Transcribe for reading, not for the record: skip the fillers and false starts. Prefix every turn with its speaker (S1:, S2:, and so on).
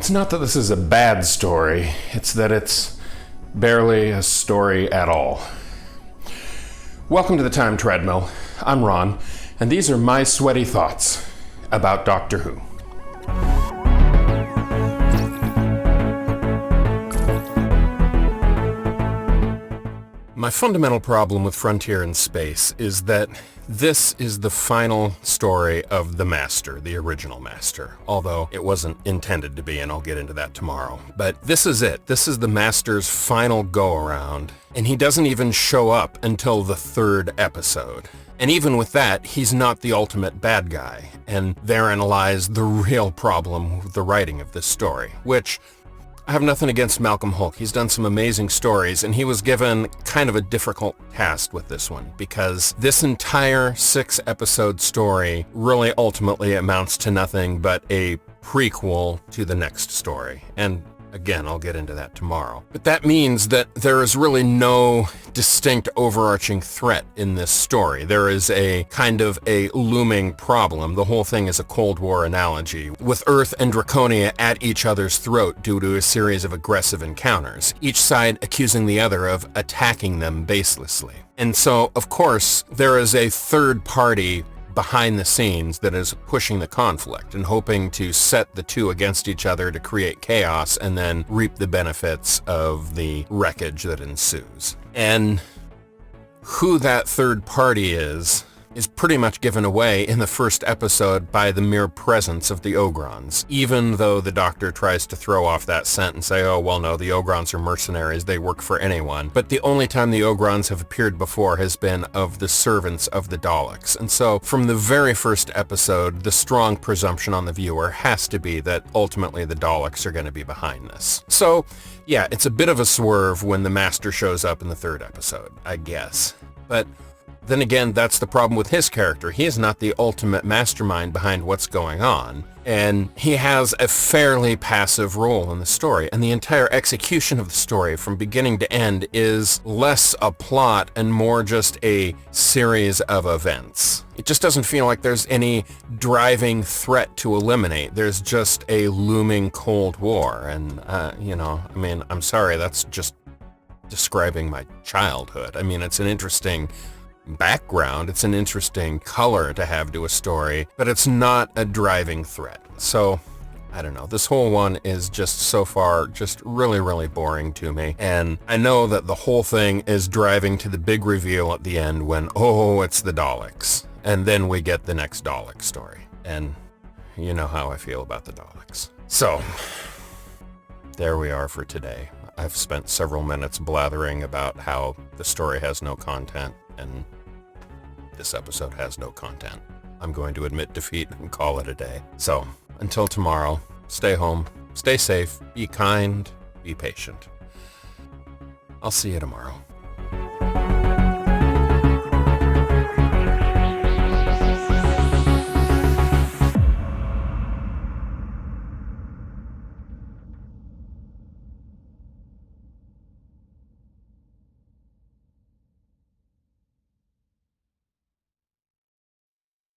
S1: It's not that this is a bad story, it's that it's barely a story at all. Welcome to the Time Treadmill. I'm Ron, and these are my sweaty thoughts about Doctor Who. My fundamental problem with Frontier in Space is that this is the final story of the Master, the original Master, although it wasn't intended to be, and I'll get into that tomorrow. But this is it. This is the Master's final go-around, and he doesn't even show up until the third episode. And even with that, he's not the ultimate bad guy, and therein lies the real problem with the writing of this story, which I have nothing against Malcolm Hulke. He's done some amazing stories, and he was given kind of a difficult task with this one, because this entire 6-episode story really ultimately amounts to nothing but a prequel to the next story. And again, I'll get into that tomorrow. But that means that there is really no distinct overarching threat in this story. There is a kind of a looming problem. The whole thing is a Cold War analogy, with Earth and Draconia at each other's throat due to a series of aggressive encounters, each side accusing the other of attacking them baselessly. And so, of course, there is a third party behind the scenes that is pushing the conflict and hoping to set the two against each other to create chaos and then reap the benefits of the wreckage that ensues. And who that third party is pretty much given away in the first episode by the mere presence of the Ogrons, even though the Doctor tries to throw off that scent and say, oh, well, no, the Ogrons are mercenaries, they work for anyone. But the only time the Ogrons have appeared before has been of the servants of the Daleks. And so from the very first episode, the strong presumption on the viewer has to be that ultimately the Daleks are going to be behind this. So, yeah, it's a bit of a swerve when the Master shows up in the third episode, I guess. But then again, that's the problem with his character. He is not the ultimate mastermind behind what's going on, and he has a fairly passive role in the story, and the entire execution of the story from beginning to end is less a plot and more just a series of events. It just doesn't feel like there's any driving threat to eliminate. There's just a looming Cold War, and, I'm sorry, that's just describing my childhood. I mean, it's an interesting background, it's an interesting color to have to a story, but it's not a driving threat. So, I don't know, this whole one is just so far just really, really boring to me. And I know that the whole thing is driving to the big reveal at the end when, oh, it's the Daleks. And then we get the next Dalek story. And you know how I feel about the Daleks. So, there we are for today. I've spent several minutes blathering about how the story has no content, and this episode has no content. I'm going to admit defeat and call it a day. So, until tomorrow, stay home, stay safe, be kind, be patient. I'll see you tomorrow.